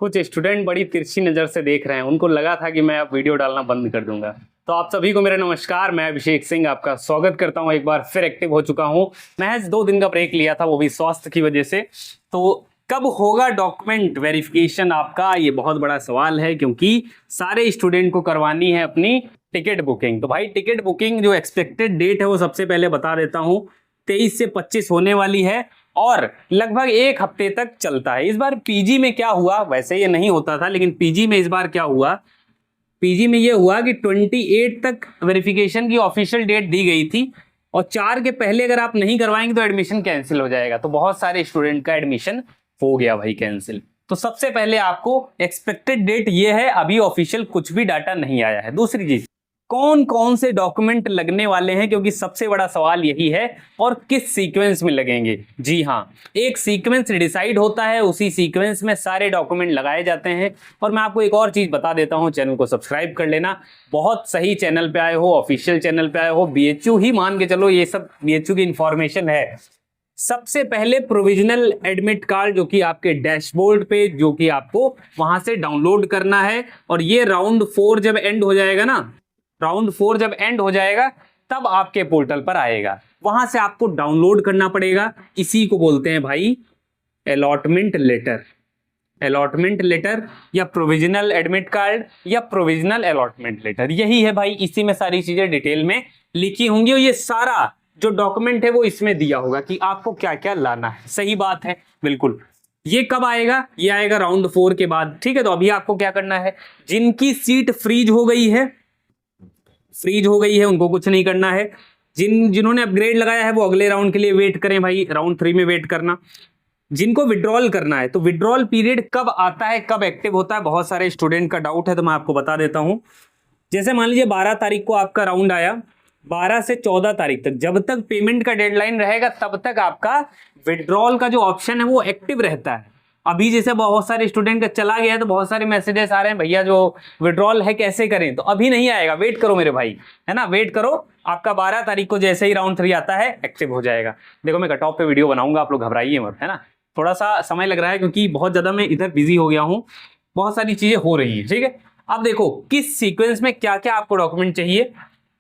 कुछ स्टूडेंट बड़ी तिरछी नज़र से देख रहे हैं, उनको लगा था कि मैं अब वीडियो डालना बंद कर दूंगा। तो आप सभी को मेरा नमस्कार, मैं अभिषेक सिंह आपका स्वागत करता हूं। एक बार फिर एक्टिव हो चुका हूं। महज 2 दिन का ब्रेक लिया था, वो भी स्वास्थ्य की वजह से। तो कब होगा डॉक्यूमेंट वेरिफिकेशन आपका, ये बहुत बड़ा सवाल है, क्योंकि सारे स्टूडेंट को करवानी है अपनी टिकट बुकिंग। तो भाई टिकट बुकिंग जो एक्सपेक्टेड डेट है वो सबसे पहले बता देता हूँ, 23 से 25 होने वाली है और लगभग 1 हफ्ते तक चलता है। इस बार पीजी में क्या हुआ, वैसे ये नहीं होता था, लेकिन पीजी में इस बार क्या हुआ, पीजी में ये हुआ कि 28 तक वेरिफिकेशन की ऑफिशियल डेट दी गई थी और 4 के पहले अगर आप नहीं करवाएंगे तो एडमिशन कैंसिल हो जाएगा। तो बहुत सारे स्टूडेंट का एडमिशन हो गया भाई कैंसिल। तो सबसे पहले आपको एक्सपेक्टेड डेट ये है, अभी ऑफिशियल कुछ भी डाटा नहीं आया है। दूसरी चीज, कौन कौन से डॉक्यूमेंट लगने वाले हैं, क्योंकि सबसे बड़ा सवाल यही है, और किस सीक्वेंस में लगेंगे। जी हाँ, एक सीक्वेंस डिसाइड होता है, उसी सीक्वेंस में सारे डॉक्यूमेंट लगाए जाते हैं। और मैं आपको एक और चीज बता देता हूं, चैनल को सब्सक्राइब कर लेना। बहुत सही चैनल पे आए हो, ऑफिशियल चैनल पे आए हो, बीएचयू ही मान के चलो, ये सब बीएचयू की इंफॉर्मेशन है। सबसे पहले प्रोविजनल एडमिट कार्ड जो कि आपके डैशबोर्ड पे, जो कि आपको वहां से डाउनलोड करना है, और ये राउंड 4 जब एंड हो जाएगा ना, राउंड 4 जब एंड हो जाएगा तब आपके पोर्टल पर आएगा, वहां से आपको डाउनलोड करना पड़ेगा। इसी को बोलते हैं भाई अलॉटमेंट लेटर। अलॉटमेंट लेटर या प्रोविजनल एडमिट कार्ड या प्रोविजनल अलॉटमेंट लेटर, यही है भाई। इसी में सारी चीजें डिटेल में लिखी होंगी और ये सारा जो डॉक्यूमेंट है वो इसमें दिया होगा कि आपको क्या क्या लाना है। सही बात है, बिल्कुल। ये कब आएगा? ये आएगा राउंड 4 के बाद। ठीक है, तो अभी आपको क्या करना है, जिनकी सीट फ्रीज हो गई है, उनको कुछ नहीं करना है। जिन्होंने अपग्रेड लगाया है वो अगले राउंड के लिए वेट करें भाई, राउंड 3 में वेट करना। जिनको विड्रॉल करना है, तो विड्रॉल पीरियड कब आता है, कब एक्टिव होता है, बहुत सारे स्टूडेंट का डाउट है, तो मैं आपको बता देता हूं। जैसे मान लीजिए 12 तारीख को आपका राउंड आया, 12 से 14 तारीख तक, जब तक पेमेंट का डेडलाइन रहेगा तब तक आपका विड्रॉल का जो ऑप्शन है वो एक्टिव रहता है। अभी जैसे बहुत सारे स्टूडेंट का चला गया है तो बहुत सारे मैसेजेस आ रहे हैं, भैया जो विड्रॉल है कैसे करें, तो अभी नहीं आएगा, वेट करो मेरे भाई, है ना, वेट करो। आपका 12 तारीख को जैसे ही राउंड 3 आता है एक्टिव हो जाएगा। देखो मैं कट ऑफ पे वीडियो बनाऊंगा, आप लोग घबराइए मत, है ना। थोड़ा सा समय लग रहा है क्योंकि बहुत ज्यादा मैं इधर बिजी हो गया हूँ, बहुत सारी चीजें हो रही है। ठीक है, अब देखो किस सीक्वेंस में क्या क्या आपको डॉक्यूमेंट चाहिए।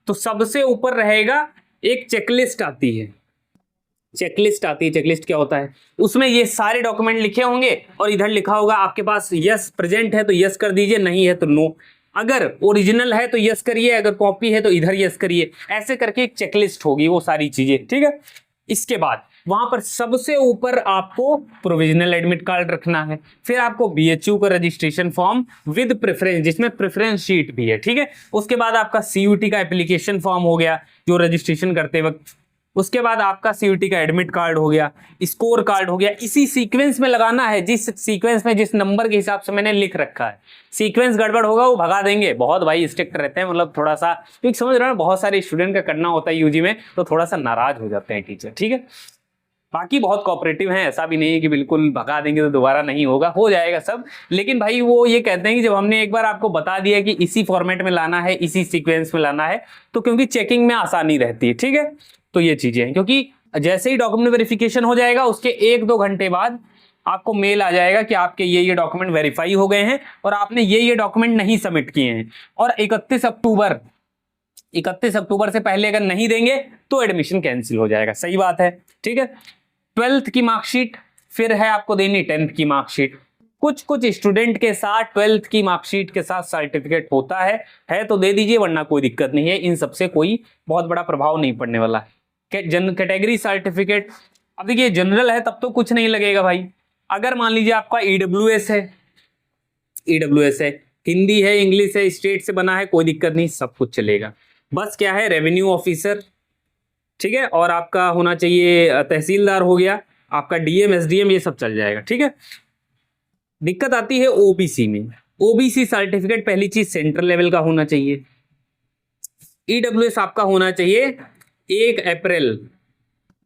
तो सबसे ऊपर रहेगा एक चेकलिस्ट आती है। चेकलिस्ट क्या होता है, उसमें ये सारे डॉक्यूमेंट लिखे होंगे और इधर लिखा होगा आपके पास यस प्रेजेंट है तो यस कर दीजिए, नहीं है तो नो। अगर ओरिजिनल है तो यस करिए, अगर कॉपी है तो इधर यस करिए। ऐसे करके एक चेकलिस्ट होगी, वो सारी चीजें। ठीक है, इसके बाद वहां पर सबसे ऊपर आपको प्रोविजनल एडमिट कार्ड रखना है, फिर आपको बीएचयू का रजिस्ट्रेशन फॉर्म विद प्रेफरेंस, जिसमें प्रेफरेंस शीट भी है। ठीक है, उसके बाद आपका सीयूटी का एप्लीकेशन फॉर्म हो गया जो रजिस्ट्रेशन करते वक्त, उसके बाद आपका सीयूटी का एडमिट कार्ड हो गया, स्कोर कार्ड हो गया। इसी सीक्वेंस में लगाना है, जिस सीक्वेंस में, जिस नंबर के हिसाब से मैंने लिख रखा है। सीक्वेंस गड़बड़ होगा वो भगा देंगे, बहुत भाई स्ट्रिक्ट रहते हैं, मतलब थोड़ा सा, क्योंकि समझ रहे हो बहुत सारे स्टूडेंट का करना होता है यूजी में, तो थोड़ा सा नाराज हो जाते हैं टीचर। ठीक है, बाकी बहुत कोऑपरेटिव हैं, ऐसा भी नहीं है कि बिल्कुल भगा देंगे तो दोबारा नहीं होगा, हो जाएगा सब। लेकिन भाई वो ये कहते हैं कि जब हमने एक बार आपको बता दिया कि इसी फॉर्मेट में लाना है, इसी सीक्वेंस में लाना है, तो क्योंकि चेकिंग में आसानी रहती है। ठीक है, तो ये चीजें हैं, क्योंकि जैसे ही डॉक्यूमेंट वेरिफिकेशन हो जाएगा उसके 1-2 घंटे बाद आपको मेल आ जाएगा कि आपके ये डॉक्यूमेंट वेरीफाई हो गए हैं और आपने ये डॉक्यूमेंट नहीं सबमिट किए हैं। और 31 अक्टूबर से पहले अगर नहीं देंगे तो एडमिशन कैंसिल हो जाएगा। सही बात है। ठीक है, 12th की मार्कशीट, फिर है आपको देनी 10th की मार्कशीट। कुछ स्टूडेंट के साथ 12th की मार्कशीट के साथ सर्टिफिकेट होता है तो दे दीजिए, वरना कोई दिक्कत नहीं है, इन सबसे कोई बहुत बड़ा प्रभाव नहीं पड़ने वाला है। कैटेगरी सर्टिफिकेट, अब देखिए जनरल है तब तो कुछ नहीं लगेगा भाई। अगर मान लीजिए आपका ईडब्ल्यूएस है, हिंदी है, इंग्लिश है, स्टेट से बना है, कोई दिक्कत नहीं, सब कुछ चलेगा। बस क्या है, रेवेन्यू ऑफिसर, ठीक है, और आपका होना चाहिए तहसीलदार हो गया, आपका डीएम एसडीएम, ये सब चल जाएगा। ठीक है, दिक्कत आती है ओबीसी में। ओबीसी सर्टिफिकेट पहली चीज सेंट्रल लेवल का होना चाहिए। ईडब्ल्यूएस आपका होना चाहिए 1 अप्रैल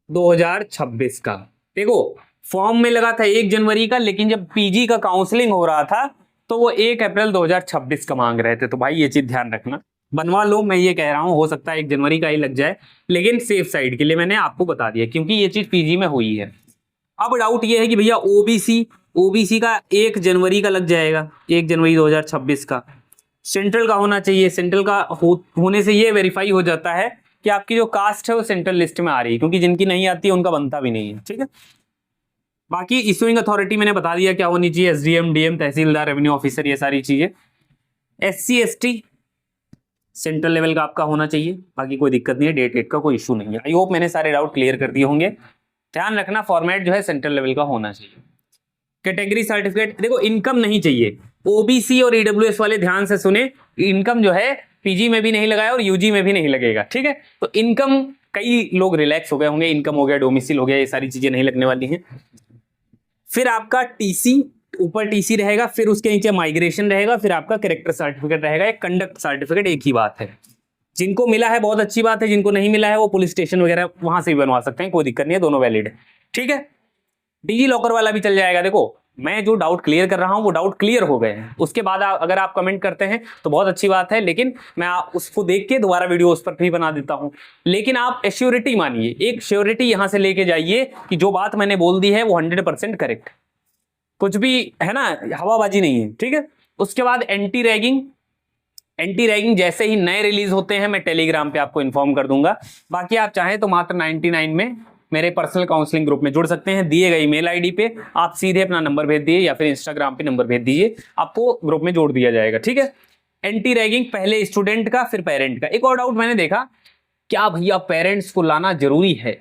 2026 का। देखो फॉर्म में लगा था 1 जनवरी का, लेकिन जब पीजी का काउंसलिंग हो रहा था तो वो 1 अप्रैल 2026 का मांग रहे थे। तो भाई ये चीज ध्यान रखना, बनवा लो, मैं ये कह रहा हूं, हो सकता है 1 जनवरी का ही लग जाए, लेकिन सेफ साइड के लिए मैंने आपको बता दिया, क्योंकि ये चीज पीजी में हुई है। अब डाउट ये है कि भैया ओबीसी ओबीसी का 1 जनवरी का लग जाएगा, 1 जनवरी 2026 का। सेंट्रल का होना चाहिए, सेंट्रल का होने से ये वेरीफाई हो जाता है कि आपकी जो कास्ट है वो सेंट्रल लिस्ट में आ रही है, क्योंकि जिनकी नहीं आती है उनका बनता भी नहीं है, ठीक है। बाकी इशूइंग अथॉरिटी मैंने बता दिया क्या होनी चाहिए, एसडीएम, डीएम, तहसीलदार, रेवेन्यू ऑफिसर, ये सारी चीजें। एससी एसटी सेंट्रल लेवल का आपका होना चाहिए, बाकी कोई दिक्कत नहीं है, डेट का कोई इशू नहीं है। आई होप मैंने सारे डाउट क्लियर कर दिए होंगे। ध्यान रखना फॉर्मेट जो है सेंट्रल लेवल का होना चाहिए। कैटेगरी सर्टिफिकेट, देखो इनकम नहीं चाहिए। ओबीसी और ईडब्ल्यूएस वाले ध्यान से सुने, इनकम जो है पीजी में भी नहीं लगाया और यूजी में भी नहीं लगेगा, ठीक है। तो इनकम, कई लोग रिलैक्स हो गए होंगे, इनकम हो गया, डोमिसिल हो गया, ये सारी चीजें नहीं लगने वाली हैं। फिर आपका टीसी, ऊपर टीसी रहेगा, फिर उसके नीचे माइग्रेशन रहेगा, फिर आपका कैरेक्टर सर्टिफिकेट रहेगा, एक कंडक्ट सर्टिफिकेट, एक ही बात है। जिनको मिला है बहुत अच्छी बात है, जिनको नहीं मिला है वो पुलिस स्टेशन वगैरह वहां से भी बनवा सकते हैं, कोई दिक्कत नहीं है, दोनों वैलिड है, ठीक है। डिजी लॉकर वाला भी चल जाएगा। देखो मैं जो डाउट क्लियर कर रहा हूं वो डाउट क्लियर हो गए हैं, उसके बाद अगर आप कमेंट करते हैं तो बहुत अच्छी बात है, लेकिन मैं उसको देख के दोबारा वीडियो उस पर भी बना देता हूं। लेकिन आप एश्योरिटी मानिए, एक श्योरिटी यहां से लेके जाइए कि जो बात मैंने बोल दी है वो 100% करेक्ट, कुछ भी है ना, हवाबाजी नहीं है, ठीक है। उसके बाद एंटी रैगिंग, एंटी रैगिंग जैसे ही नए रिलीज होते हैं मैं टेलीग्राम पे आपको इन्फॉर्म कर दूंगा। बाकी आप चाहें तो मात्र 99 में मेरे पर्सनल काउंसलिंग ग्रुप में जुड़ सकते हैं। दिए गए ईमेल आईडी पे आप सीधे अपना नंबर भेज दिए या फिर इंस्टाग्राम पे नंबर भेज दीजिए, आपको ग्रुप में जोड़ दिया जाएगा, ठीक है। एंटी रैगिंग पहले स्टूडेंट का फिर पेरेंट का। एक और डाउट मैंने देखा, क्या भैया पेरेंट्स को लाना जरूरी है?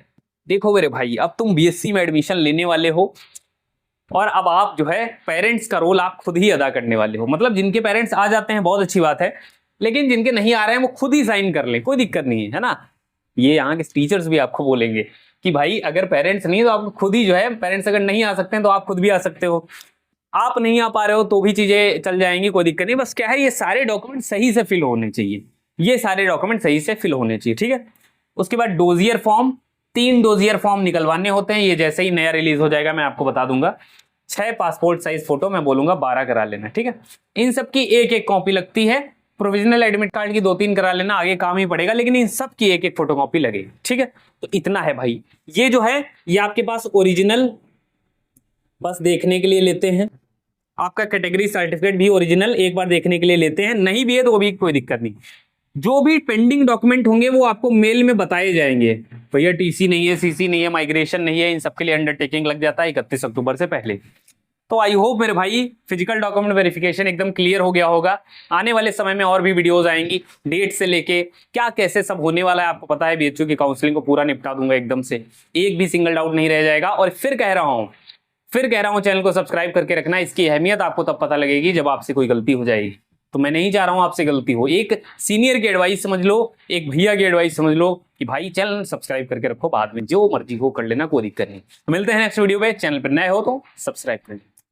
देखो मेरे भाई, अब तुम बीएससी में एडमिशन लेने वाले हो और अब आप जो है पेरेंट्स का रोल आप खुद ही अदा करने वाले हो। मतलब जिनके पेरेंट्स आ जाते हैं बहुत अच्छी बात है, लेकिन जिनके नहीं आ रहे हैं वो खुद ही साइन कर लें, कोई दिक्कत नहीं है ना। ये यहाँ के टीचर्स भी आपको बोलेंगे कि भाई अगर पेरेंट्स नहीं है तो आप खुद ही जो है, पेरेंट्स अगर नहीं आ सकते हैं तो आप खुद भी आ सकते हो, आप नहीं आ पा रहे हो तो भी चीजें चल जाएंगी, कोई दिक्कत नहीं। बस क्या है, ये सारे डॉक्यूमेंट सही से फिल होने चाहिए, ये सारे डॉक्यूमेंट सही से फिल होने चाहिए, ठीक है। उसके बाद डोजियर फॉर्म, 3 डोजियर फॉर्म निकलवाने होते हैं, ये जैसे ही नया रिलीज हो जाएगा मैं आपको बता दूंगा। 6 पासपोर्ट साइज फोटो, मैं बोलूंगा 12 करा लेना, ठीक है। इन सब की एक एक कॉपी लगती है, प्रोविजनल एडमिट कार्ड की 2-3 करा लेना, आगे काम ही पड़ेगा, लेकिन इन सब की एक एक फोटोकॉपी लगेगी, ठीक है। तो इतना है भाई, ये जो है ये आपके पास ओरिजिनल बस देखने के लिए लेते हैं, आपका कैटेगरी सर्टिफिकेट भी ओरिजिनल एक बार देखने के लिए लेते हैं, नहीं भी है तो भी कोई दिक्कत नहीं। जो भी पेंडिंग डॉक्यूमेंट होंगे वो आपको मेल में बताए जाएंगे, भैया टीसी नहीं है, सीसी नहीं है, माइग्रेशन नहीं है, इन सबके लिए अंडरटेकिंग लग जाता है 31 अक्टूबर से पहले। तो आई होप मेरे भाई फिजिकल डॉक्यूमेंट वेरिफिकेशन एकदम क्लियर हो गया होगा। आने वाले समय में और भी वीडियोस आएंगी, डेट से लेके क्या कैसे सब होने वाला है आपको पता है, बीएचयू की काउंसलिंग को पूरा निपटा दूंगा एकदम से, एक भी सिंगल डाउट नहीं रह जाएगा। और फिर कह रहा हूं चैनल को सब्सक्राइब करके रखना, इसकी अहमियत आपको तब पता लगेगी जब आपसे कोई गलती हो जाएगी। तो मैं नहीं चाह रहा हूं आपसे गलती हो, एक सीनियर की एडवाइस समझ लो, एक भैया की एडवाइस समझ लो कि भाई चैनल सब्सक्राइब करके रखो, बाद में जो मर्जी हो कर लेना, कोई दिक्कत नहीं। तो मिलते हैं नेक्स्ट वीडियो पे, चैनल पर नए हो तो सब्सक्राइब कर लें।